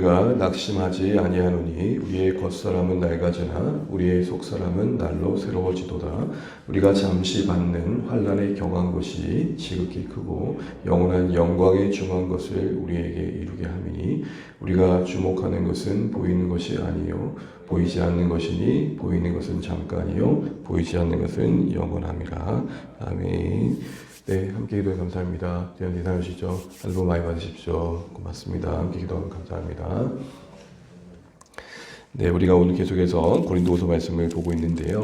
우리가 낙심하지 아니하노니 우리의 겉사람은 낡아지나 우리의 속사람은 날로 새로워지도다. 우리가 잠시 받는 환난에 경한 것이 지극히 크고 영원한 영광에 중한 것을 우리에게 이루게 함이니 우리가 주목하는 것은 보이는 것이 아니요 보이지 않는 것이니 보이는 것은 잠깐이요 보이지 않는 것은 영원함이라. 아멘. 네, 함께 기도해 감사합니다. 대한 인사하시죠. 할로 많이 받으십시오. 고맙습니다. 함께 기도하면 감사합니다. 네, 우리가 오늘 계속해서 고린도후서 말씀을 보고 있는데요.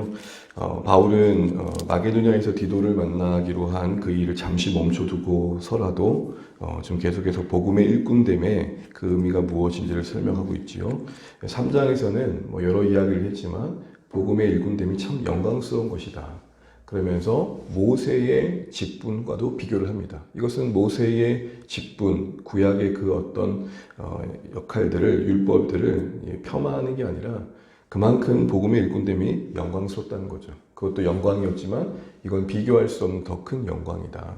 바울은 마게도냐에서 디도를 만나기로 한 그 일을 잠시 멈춰두고서라도 좀 계속해서 복음의 일꾼됨의 그 의미가 무엇인지를 설명하고 있지요. 3장에서는 여러 이야기를 했지만 복음의 일꾼됨이 참 영광스러운 것이다. 그러면서 모세의 직분과도 비교를 합니다. 이것은 모세의 직분, 구약의 그 어떤 역할들을, 율법들을 폄하하는 게 아니라 그만큼 복음의 일꾼됨이 영광스럽다는 거죠. 그것도 영광이었지만 이건 비교할 수 없는 더 큰 영광이다.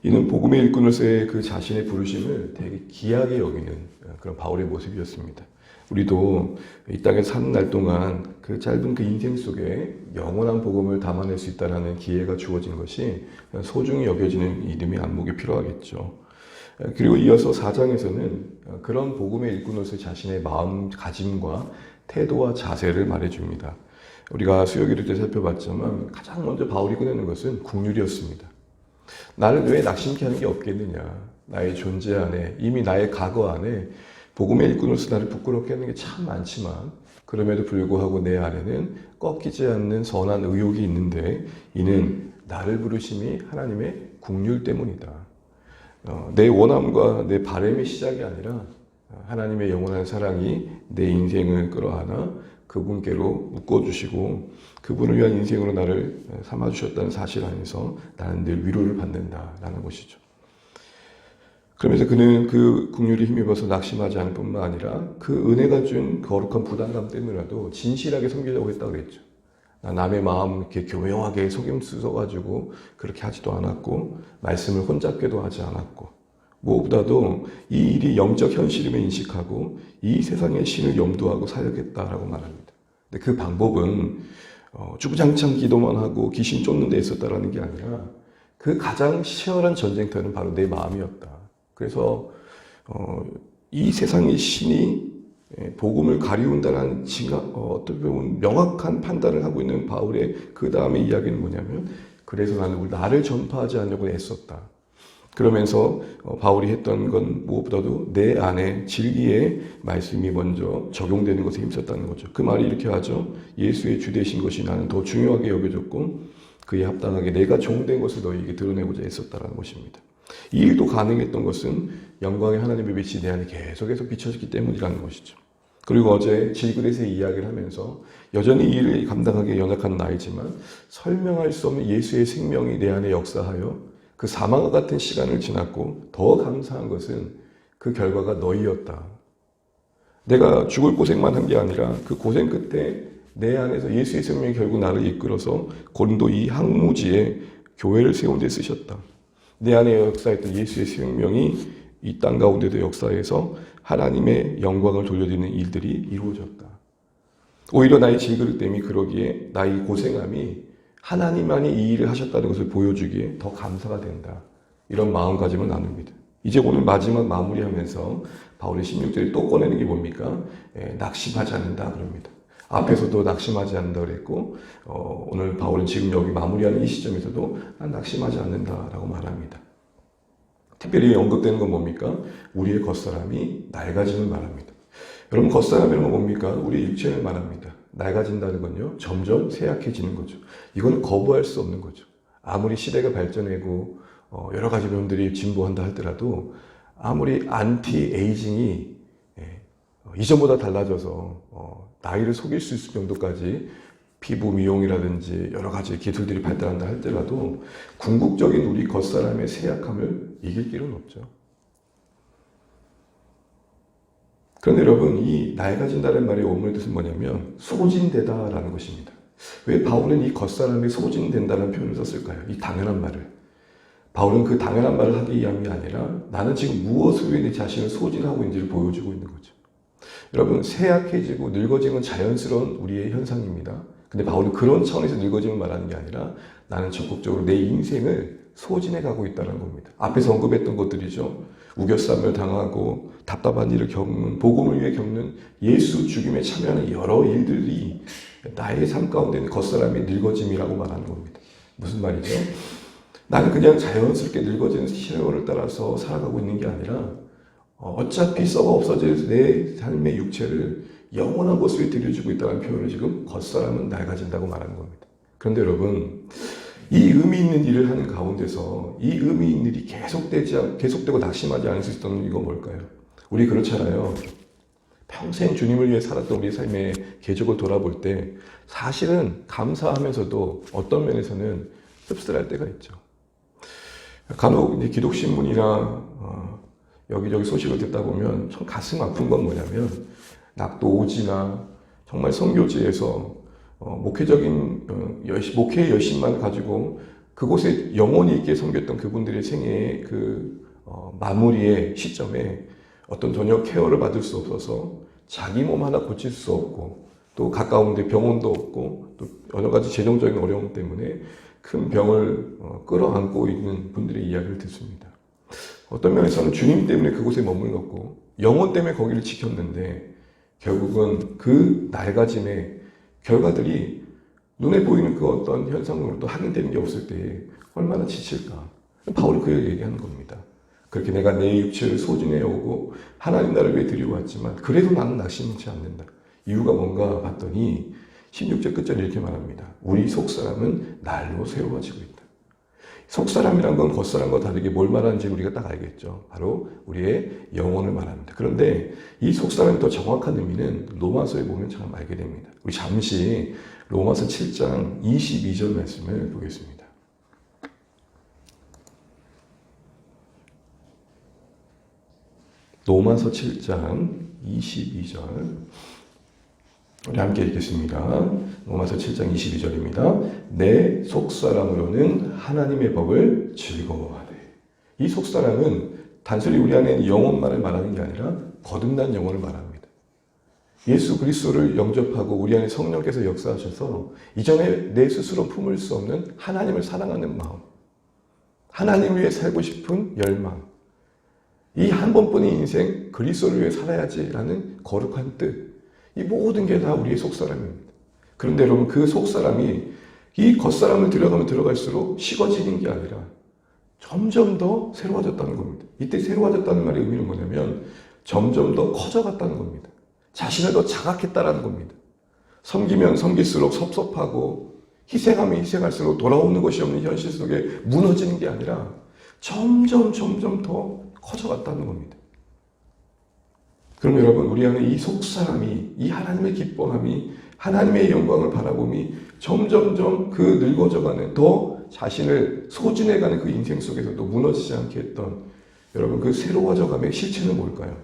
이는 복음의 일꾼으로서의 그 자신의 부르심을 되게 귀하게 여기는 그런 바울의 모습이었습니다. 우리도 이 땅에 사는 날 동안 그 짧은 그 인생 속에 영원한 복음을 담아낼 수 있다는 기회가 주어진 것이 소중히 여겨지는 이름이 안목이 필요하겠죠. 그리고 이어서 4장에서는 그런 복음의 일꾼으로서 자신의 마음가짐과 태도와 자세를 말해줍니다. 우리가 수요기도 때 살펴봤지만 가장 먼저 바울이 꺼내는 것은 국률이었습니다. 나를 왜 낙심케 하는 게 없겠느냐. 나의 존재 안에, 이미 나의 과거 안에 복음의 일꾼으로서 나를 부끄럽게 하는 게 참 많지만 그럼에도 불구하고 내 안에는 꺾이지 않는 선한 의욕이 있는데 이는 나를 부르심이 하나님의 국률 때문이다. 내 원함과 내 바람의 시작이 아니라 하나님의 영원한 사랑이 내 인생을 끌어안아 그분께로 묶어주시고 그분을 위한 인생으로 나를 삼아주셨다는 사실 안에서 나는 늘 위로를 받는다라는 것이죠. 그러면서 그는 그 국률에 힘입어서 낙심하지 않을 뿐만 아니라 그 은혜가 준 거룩한 부담감 때문에라도 진실하게 섬기려고 했다고 그랬죠. 남의 마음 이렇게 교묘하게 속임 써가지고 그렇게 하지도 않았고 말씀을 혼잡게도 하지 않았고 무엇보다도 이 일이 영적 현실임을 인식하고 이 세상의 신을 염두하고 사역했다라고 말합니다. 근데 그 방법은 주구장창 기도만 하고 귀신 쫓는 데 있었다라는 게 아니라 그 가장 치열한 전쟁터는 바로 내 마음이었다. 그래서 이 세상의 신이 복음을 가리운다는 어떻게 보면 명확한 판단을 하고 있는 바울의 그 다음의 이야기는 뭐냐면 그래서 나는 나를 전파하지 않으려고 애썼다. 그러면서 바울이 했던 건 무엇보다도 내 안에 진리의 말씀이 먼저 적용되는 것에 힘썼다는 거죠. 그 말이 이렇게 하죠. 예수의 주되신 것이 나는 더 중요하게 여겨졌고 그에 합당하게 내가 종된 것을 너희에게 드러내고자 애썼다는 것입니다. 이 일도 가능했던 것은 영광의 하나님의 빛이 내 안에 계속해서 비춰졌기 때문이라는 것이죠. 그리고 어제 질그릇의 이야기를 하면서 여전히 이 일을 감당하기 연약한 나이지만 설명할 수 없는 예수의 생명이 내 안에 역사하여 그 사망과 같은 시간을 지났고 더 감사한 것은 그 결과가 너희였다. 내가 죽을 고생만 한 게 아니라 그 고생 끝에 내 안에서 예수의 생명이 결국 나를 이끌어서 고린도 이 항무지에 교회를 세운 데 쓰셨다. 내 안에 역사했던 예수의 생명이 이 땅 가운데도 역사해서 하나님의 영광을 돌려드리는 일들이 이루어졌다. 오히려 나의 질그릇됨이 그러기에 나의 고생함이 하나님만이 이 일을 하셨다는 것을 보여주기에 더 감사가 된다. 이런 마음가짐을 나눕니다. 이제 오늘 마지막 마무리하면서 바울의 16절에 또 꺼내는 게 뭡니까? 낙심하지 않는다 그럽니다. 앞에서도 낙심하지 않는다 그랬고 오늘 바울은 지금 여기 마무리하는 이 시점에서도 낙심하지 않는다라고 말합니다. 특별히 언급되는 건 뭡니까? 우리의 겉사람이 낡아짐을 말합니다. 여러분 겉사람이란 건 뭡니까? 우리 육체를 말합니다. 낡아진다는 건요 점점 쇠약해지는 거죠. 이건 거부할 수 없는 거죠. 아무리 시대가 발전하고 여러 가지 면들이 진보한다 할지라도 아무리 안티 에이징이 이전보다 달라져서 나이를 속일 수 있을 정도까지 피부 미용이라든지 여러 가지 기술들이 발달한다 할지라도 궁극적인 우리 겉사람의 쇠약함을 이길 길은 없죠. 그런데 여러분 이 낡아진다는 말의 원문의 뜻은 뭐냐면 소진되다라는 것입니다. 왜 바울은 이 겉사람이 소진된다는 표현을 썼을까요? 이 당연한 말을. 바울은 그 당연한 말을 하기 위함이 아니라 나는 지금 무엇을 위해 내 자신을 소진하고 있는지를 보여주고 있는 거죠. 여러분, 쇠약해지고 늙어지는 자연스러운 우리의 현상입니다. 근데 바울은 그런 차원에서 늙어짐을 말하는 게 아니라 나는 적극적으로 내 인생을 소진해 가고 있다는 겁니다. 앞에서 언급했던 것들이죠. 우겨싸며 당하고 답답한 일을 겪는, 복음을 위해 겪는 예수 죽임에 참여하는 여러 일들이 나의 삶 가운데는 겉사람의 늙어짐이라고 말하는 겁니다. 무슨 말이죠? 나는 그냥 자연스럽게 늙어지는 세월을 따라서 살아가고 있는 게 아니라 어차피 썩어 없어질 내 삶의 육체를 영원한 곳으로 들여주고 있다는 표현을 지금 겉사람은 낡아진다고 말하는 겁니다. 그런데 여러분, 이 의미 있는 일을 하는 가운데서 이 의미 있는 일이 계속되고 낙심하지 않을 수 있었던 이유가 뭘까요? 우리 그렇잖아요. 평생 주님을 위해 살았던 우리 삶의 궤적을 돌아볼 때 사실은 감사하면서도 어떤 면에서는 씁쓸할 때가 있죠. 간혹 기독신문이나 여기저기 소식을 듣다 보면 참 가슴 아픈 건 뭐냐면 낙도 오지나 정말 선교지에서 목회적인 목회의 열심만 가지고 그곳에 영혼이 있게 섬겼던 그분들의 생애의 마무리의 시점에 어떤 전혀 케어를 받을 수 없어서 자기 몸 하나 고칠 수 없고 또 가까운 데 병원도 없고 또 여러 가지 재정적인 어려움 때문에 큰 병을 끌어안고 있는 분들의 이야기를 듣습니다. 어떤 면에서는 주님 때문에 그곳에 머물렀고 영혼 때문에 거기를 지켰는데 결국은 그 낡아짐의 결과들이 눈에 보이는 그 어떤 현상으로 또 확인되는 게 없을 때 얼마나 지칠까. 바울이 그 얘기하는 겁니다. 그렇게 내가 내 육체를 소진해 오고 하나님 나를 위해 드리고 왔지만 그래도 나는 낙심치 않는다. 이유가 뭔가 봤더니 16절 끝절에 이렇게 말합니다. 우리 속사람은 날로 새로워지고 있다. 속사람이란 건 겉사람과 다르게 뭘 말하는지 우리가 딱 알겠죠. 바로 우리의 영혼을 말합니다. 그런데 이 속사람의 더 정확한 의미는 로마서에 보면 참 알게 됩니다. 우리 잠시 로마서 7장 22절 말씀을 보겠습니다. 로마서 7장 22절 우리 함께 읽겠습니다. 로마서 7장 22절입니다. 내 속사람으로는 하나님의 법을 즐거워하되. 이 속사람은 단순히 우리 안에 있는 영혼만을 말하는 게 아니라 거듭난 영혼을 말합니다. 예수 그리스도를 영접하고 우리 안에 성령께서 역사하셔서 이전에 내 스스로 품을 수 없는 하나님을 사랑하는 마음, 하나님을 위해 살고 싶은 열망, 이 한 번뿐인 인생 그리스도를 위해 살아야지라는 거룩한 뜻, 이 모든 게 다 우리의 속사람입니다. 그런데 여러분, 그 속사람이 이 겉사람을 들어가면 들어갈수록 식어지는 게 아니라 점점 더 새로워졌다는 겁니다. 이때 새로워졌다는 말의 의미는 뭐냐면 점점 더 커져갔다는 겁니다. 자신을 더 자각했다라는 겁니다. 섬기면 섬길수록 섭섭하고 희생하면 희생할수록 돌아오는 것이 없는 현실 속에 무너지는 게 아니라 점점 더 커져갔다는 겁니다. 그럼 여러분, 우리 안에 이 속사람이, 이 하나님의 기뻐함이, 하나님의 영광을 바라봄이 점점점 그 늙어져가는, 더 자신을 소진해가는 그 인생 속에서도 무너지지 않게 했던 여러분 그 새로워져감의 실체는 뭘까요?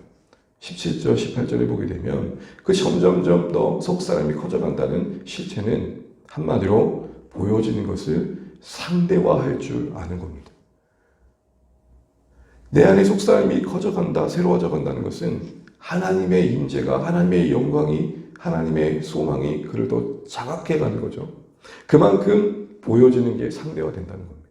17절, 18절에 보게 되면 그 점점점 더 속사람이 커져간다는 실체는 한마디로 보여지는 것을 상대화할 줄 아는 겁니다. 내 안에 속사람이 커져간다, 새로워져 간다는 것은 하나님의 임재가, 하나님의 영광이, 하나님의 소망이 그를 더 자각해 가는 거죠. 그만큼 보여지는 게 상대화된다는 겁니다.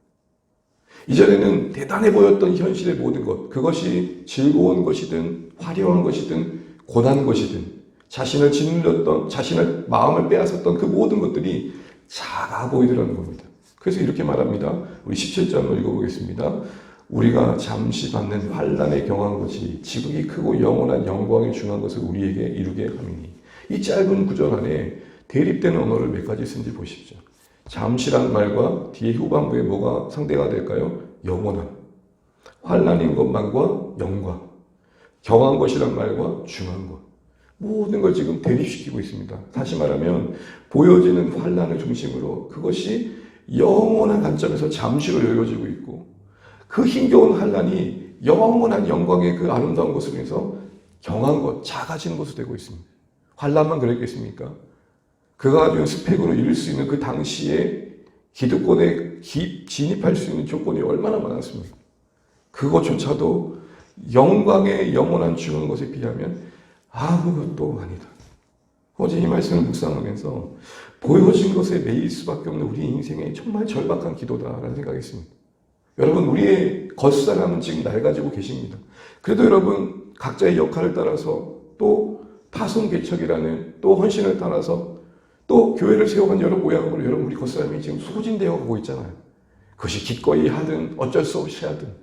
이전에는 대단해 보였던 현실의 모든 것, 그것이 즐거운 것이든 화려한 것이든 고난 것이든 자신을 짓눌렸던, 자신의 마음을 빼앗았던 그 모든 것들이 작아 보이더라는 겁니다. 그래서 이렇게 말합니다. 우리 17절 한번 읽어보겠습니다. 우리가 잠시 받는 환난에 경한 것이 지극히 크고 영원한 영광에 중한 것을 우리에게 이루게 함이니. 이 짧은 구절 안에 대립되는 언어를 몇 가지 쓴지 보십시오. 잠시란 말과 뒤에 후반부에 뭐가 상대가 될까요? 영원함. 환난인 것만과 영광. 경한 것이란 말과 중한 것. 모든 걸 지금 대립시키고 있습니다. 다시 말하면 보여지는 환난을 중심으로 그것이 영원한 관점에서 잠시로 여겨지고 있고, 그 힘겨운 환난이 영원한 영광의 그 아름다운 것을 위해서 경한 것, 작아지는 것으로 되고 있습니다. 환난만 그랬겠습니까? 그가 가진 스펙으로 이룰 수 있는 그 당시에 기득권에 진입할 수 있는 조건이 얼마나 많았습니까? 그것조차도 영광의 영원한 중한 것에 비하면 아무것도 아니다. 어제 이 말씀을 묵상하면서 보여진 것에 매일 수밖에 없는 우리 인생의 정말 절박한 기도다라는 생각했습니다. 여러분, 우리의 겉사람은 지금 낡아지고 계십니다. 그래도 여러분, 각자의 역할을 따라서 또 파송개척이라는 또 헌신을 따라서 또 교회를 세워간 여러 모양으로 여러분, 우리 겉사람이 지금 소진되어 가고 있잖아요. 그것이 기꺼이 하든 어쩔 수 없이 하든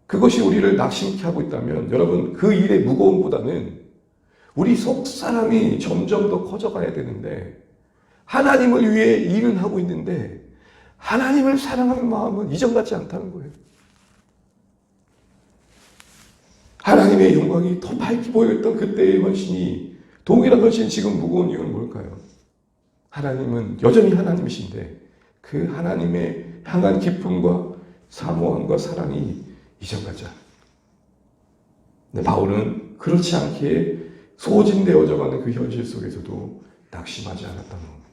그것이 우리를 낙심케 하고 있다면 여러분, 그 일의 무거움보다는 우리 속사람이 점점 더 커져가야 되는데 하나님을 위해 일은 하고 있는데 하나님을 사랑하는 마음은 이전 같지 않다는 거예요. 하나님의 영광이 더 밝게 보였던 그때의 헌신이 동일한 헌신이 지금 무거운 이유는 뭘까요? 하나님은 여전히 하나님이신데 그 하나님의 향한 기쁨과 사모함과 사랑이 이전 같지 않아요. 근데 바울은 그렇지 않기에 소진되어져가는 그 현실 속에서도 낙심하지 않았다는 겁니다.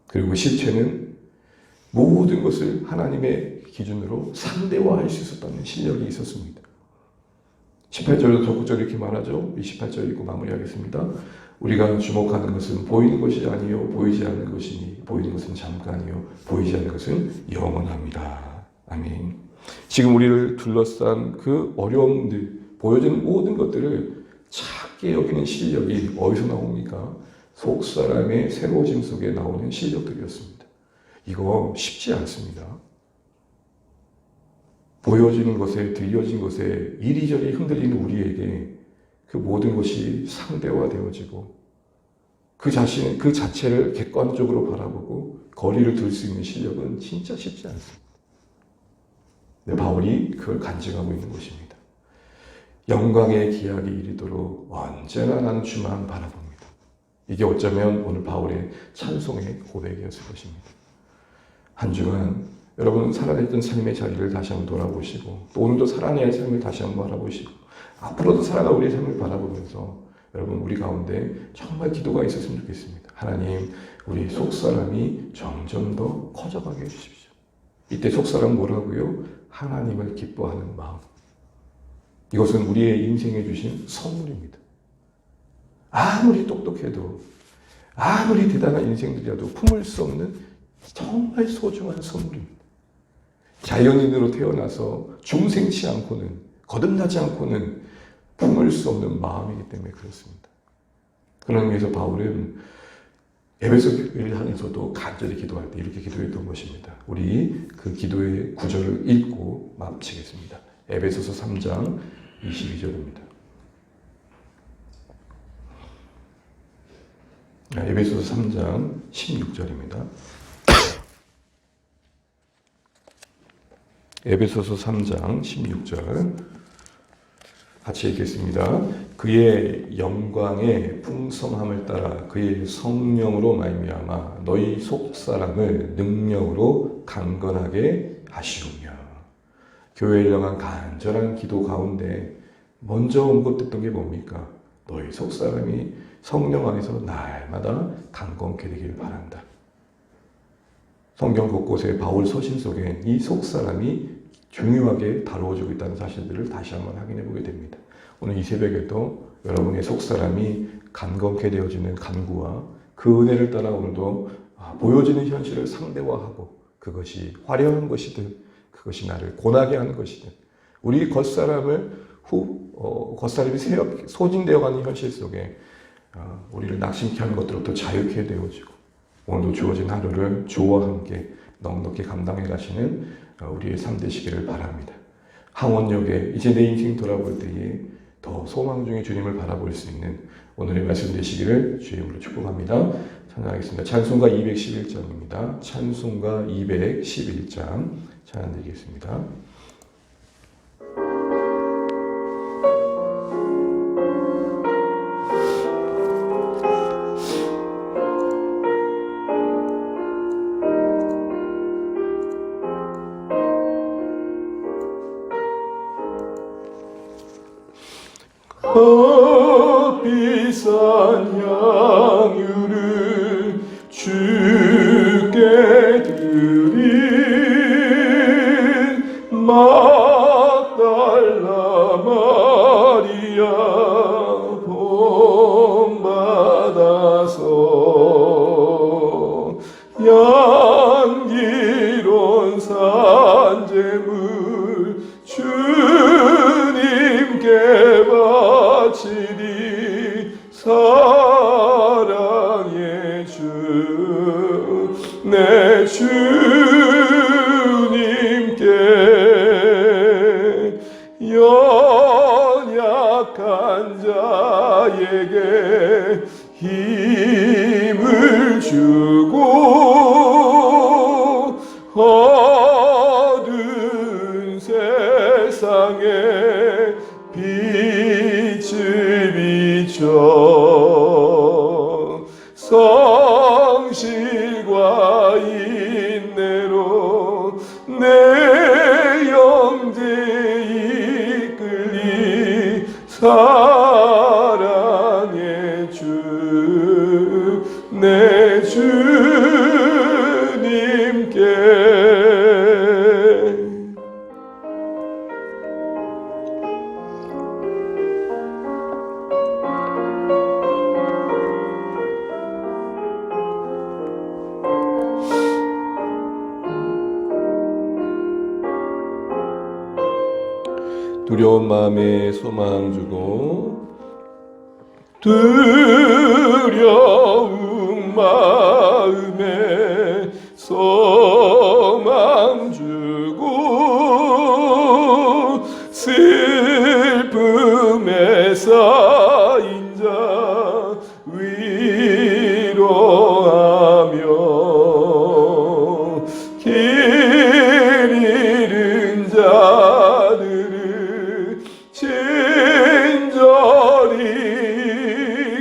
그리고 실체는 모든 것을 하나님의 기준으로 상대화할 수 있었다는 실력이 있었습니다. 18절에도 적극적으로 이렇게 말하죠. 28절 읽고 마무리하겠습니다. 우리가 주목하는 것은 보이는 것이 아니요 보이지 않는 것이니 보이는 것은 잠깐이요 보이지 않는 것은 영원합니다. 아멘. 지금 우리를 둘러싼 그 어려움들, 보여지는 모든 것들을 작게 여기는 실력이 어디서 나옵니까? 속사람의 새로워짐 속에 나오는 실력들이었습니다. 이거 쉽지 않습니다. 보여지는 것에, 들려진 것에 이리저리 흔들리는 우리에게 그 모든 것이 상대화되어지고 그 자체를 객관적으로 바라보고 거리를 둘 수 있는 실력은 진짜 쉽지 않습니다. 근데 바울이 그걸 간증하고 있는 것입니다. 영광의 기약이 이르도록 언제나 나는 주만 바라봅니다. 이게 어쩌면 오늘 바울의 찬송의 고백이었을 것입니다. 한 주간 여러분 살아냈던 삶의 자리를 다시 한번 돌아보시고 또 오늘도 살아내야 할 삶을 다시 한번 바라보시고 앞으로도 살아갈 우리의 삶을 바라보면서 여러분 우리 가운데 정말 기도가 있었으면 좋겠습니다. 하나님, 우리 속사람이 점점 더 커져가게 해주십시오. 이때 속사람 뭐라고요? 하나님을 기뻐하는 마음. 이것은 우리의 인생에 주신 선물입니다. 아무리 똑똑해도 아무리 대단한 인생들이라도 품을 수 없는 정말 소중한 선물입니다. 자연인으로 태어나서 중생치 않고는 거듭나지 않고는 품을 수 없는 마음이기 때문에 그렇습니다. 그런 의미에서 바울은 에베소 교회를 향해서도 간절히 기도할 때 이렇게 기도했던 것입니다. 우리 그 기도의 구절을 읽고 마치겠습니다. 에베소서 3장 22절입니다. 에베소서 3장 16절입니다. 에베소서 3장 16절 같이 읽겠습니다. 그의 영광의 풍성함을 따라 그의 성령으로 말미암아 너희 속사람을 능력으로 강건하게 하시오며. 교회를 향한 간절한 기도 가운데 먼저 언급됐던 게 뭡니까? 너희 속사람이 성령 안에서 날마다 강건케 되길 바란다. 성경 곳곳에 바울 서신 속에 이 속사람이 중요하게 다루어지고 있다는 사실들을 다시 한번 확인해 보게 됩니다. 오늘 이 새벽에도 여러분의 속사람이 강건케 되어지는 간구와 그 은혜를 따라 오늘도 보여지는 현실을 상대화하고 그것이 화려한 것이든 그것이 나를 고나게 하는 것이든 우리 겉사람이 소진되어가는 현실 속에 우리를 낙심케 하는 것들로부터 자유케 되어지고 오늘도 주어진 하루를 주와 함께 넉넉히 감당해 가시는 우리의 삶 되시기를 바랍니다. 항원역에 이제 내 인생 돌아볼 때에 더 소망 중에 주님을 바라볼 수 있는 오늘의 말씀 되시기를 주의 이름으로 축복합니다. 찬양하겠습니다. 찬송가 211장입니다. 찬송가 211장 찬양 드리겠습니다. 비싼 향유를 주께 드린 바치리 사랑의 주 내 주님께 연약한 자에게 힘을 주고 어두운 세상에 빛을 비춰 성실과 인내로 내 영제 이끌리 사랑의 주 내 주님께 두려운 마음에 소망 주고 두려운 마음에 소망 주고 슬픔에 쌓인 자 위로하며 길 잃은 자들을 친절히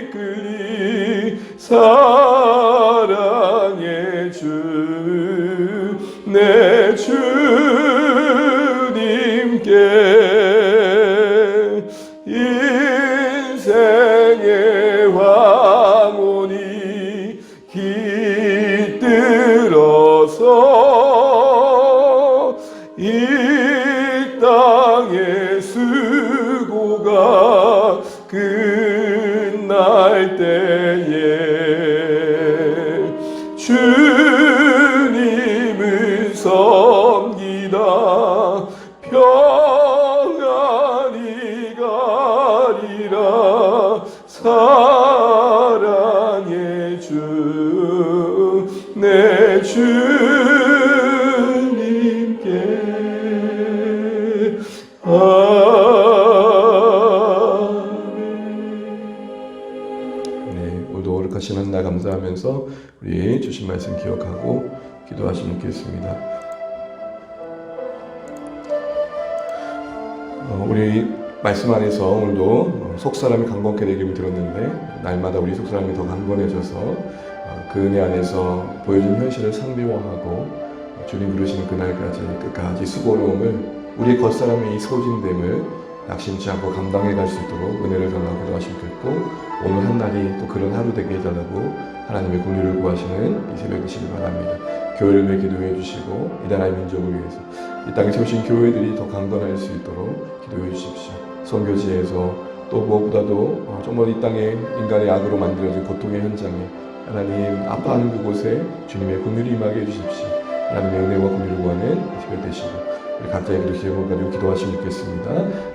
이끌리 사랑의 주 내 주님께 인생의 황혼이 깃들어서 이 땅의 수고가 끝날 때에 주님을 섬기다 평안히 가리라 사랑의 주 내 주님께 오늘도 거룩하신 하나님 감사하면서 우리 주신 말씀 기억하고 기도하시면 좋겠습니다. 우리 말씀 안에서 오늘도 속사람이 강건케 되기를 들었는데 날마다 우리 속사람이 더 강건해져서 그 은혜 안에서 보여준 현실을 상대화하고 주님 부르시는 그날까지 끝까지 수고로움을 우리의 겉사람의 이 소진됨을 낙심치 않고 감당해 갈 수 있도록 은혜를 달라고 기도하시면 좋겠고 오늘 한 날이 또 그런 하루 되게 해달라고 하나님의 긍휼을 구하시는 이 새벽 되시길 바랍니다. 교회를 위해 기도해 주시고 이 나라의 민족을 위해서 이 땅에 세우신 교회들이 더 강건할 수 있도록 기도해 주십시오. 선교지에서 또 무엇보다도 정말 이 땅에 인간의 악으로 만들어진 고통의 현장에 하나님 아파하는 그곳에 주님의 긍휼이 임하게 해주십시오. 하나님의 은혜와 긍휼을 구하는 새벽 되시고 우리 각자의 기도 제목을 가지고 기도하시면 좋겠습니다.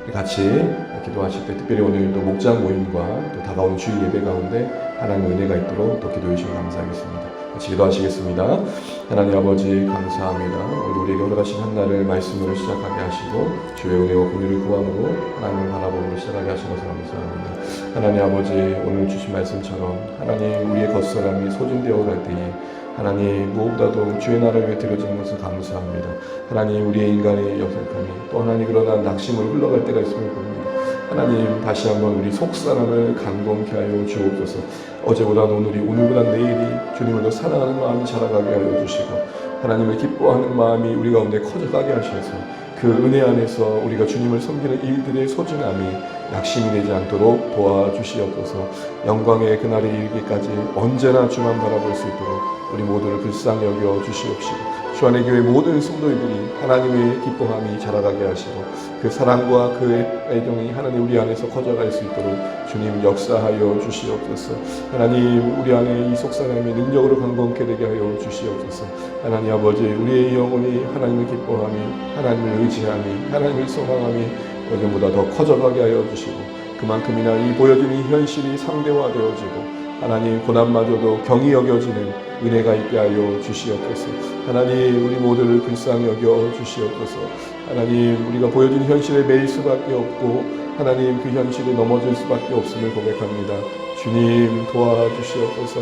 우리 같이 기도하실 때 특별히 오늘도 목장 모임과 또 다가오는 주일 예배 가운데 하나님의 은혜가 있도록 또 기도해 주시면 감사하겠습니다. 같이 기도하시겠습니다. 하나님 아버지 감사합니다. 오늘 우리에게 허락하신 한날을 말씀으로 시작하게 하시고 주의 은혜와 긍휼을 구함으로 하나님을 바라보므로 시작하게 하신 것을 감사합니다. 하나님 아버지 오늘 주신 말씀처럼 하나님 우리의 겉사람이 소진되어 갈 때에 하나님 무엇보다도 주의 나라를 위해 드려지는 것을 감사합니다. 하나님 우리의 인간의 역력함이 또 하나님 그러나 낙심으로 흘러갈 때가 있음을 봅니다. 하나님 다시 한번 우리 속사람을 강건케 하여 주옵소서. 어제보다는 오늘이 오늘보다는 내일이 주님을 더 사랑하는 마음이 자라가게 하여 주시고 하나님을 기뻐하는 마음이 우리 가운데 커져가게 하셔서 그 은혜 안에서 우리가 주님을 섬기는 일들의 소중함이 낙심이 되지 않도록 도와주시옵소서. 영광의 그날이 이르기까지 언제나 주만 바라볼 수 있도록 우리 모두를 불쌍히 여겨 주시옵시고 주 안의 교회 모든 성도들이 하나님의 기뻐함이 자라가게 하시고 그 사랑과 그 애정이 하나님 우리 안에서 커져갈 수 있도록 주님 역사하여 주시옵소서. 하나님 우리 안에 이 속사람의 능력으로 강건케 되게 하여 주시옵소서. 하나님 아버지 우리의 영혼이 하나님을 기뻐함이 하나님을 의지함이 하나님을 소망함이 예전보다 더 커져가게 하여 주시고 그만큼이나 이 보여지는 현실이 상대화되어지고 하나님 고난마저도 경히 여겨지는 은혜가 있게 하여 주시옵소서. 하나님 우리 모두를 불쌍히 여겨 주시옵소서. 하나님 우리가 보여지는 현실에 매일 수밖에 없고 하나님 그 현실에 넘어질 수밖에 없음을 고백합니다. 주님 도와주시옵소서.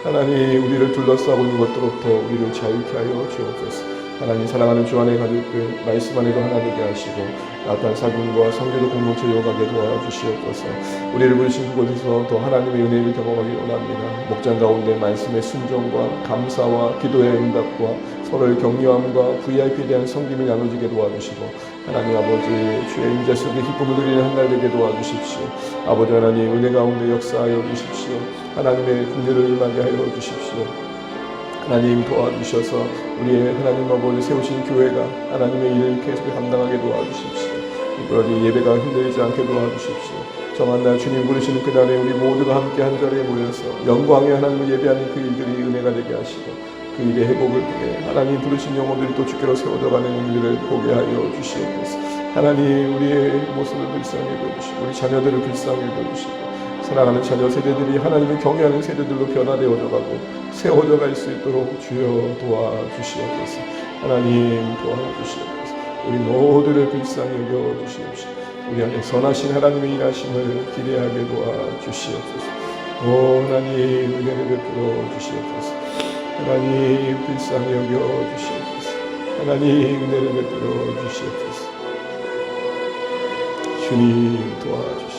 하나님 우리를 둘러싸고 있는 것들로부터 우리를 자유케 하여 주옵소서. 하나님 사랑하는 주 안의 가족들 말씀 안에도 하나 되게 하시고 나타난 사귐과 성교도 공동체 이어가게 도와주시옵소서. 우리를 부르신 그곳에서 더 하나님의 은혜를 경험하기 원합니다. 목장 가운데 말씀의 순종과 감사와 기도의 응답과 서로의 격려함과 VIP에 대한 섬김이 나눠지게 도와주시고 하나님 아버지 주의 임재 속에 기쁨을 누리는 한 날 되게 도와주십시오. 아버지 하나님 은혜 가운데 역사하여 주십시오. 하나님의 긍휼을 임하게 하여 주십시오. 하나님 도와주셔서 우리의 하나님 아버지 세우신 교회가 하나님의 일을 계속 감당하게 도와주십시오. 이번에 예배가 흔들리지 않게 도와주십시오. 정한 날 주님 부르시는 그날에 우리 모두가 함께 한 자리에 모여서 영광의 하나님을 예배하는 그 일들이 은혜가 되게 하시고 그 일의 회복을 통해 하나님 부르신 영혼들이 또 주께로 세워져가는 일들을 보게 하여 주시옵소서. 하나님 우리의 모습을 불쌍히 여겨주시고 우리 자녀들을 불쌍히 여겨주시고 사랑하는 자녀 세대들이 하나님을 경외하는 세대들로 변화되어져 가고 세워져 갈 수 있도록 주여 도와주시옵소서. 하나님 도와주시옵소서. 우리 모두를 불쌍히 여겨주시옵소서. 우리 안에 선하신 하나님의 일하심을 기대하게 도와주시옵소서. 오 하나님 은혜를 베풀어 주시옵소서. 하나님 불쌍히 여겨주시옵소서. 하나님 은혜를 베풀어 주시옵소서. 주님 도와주시옵소서.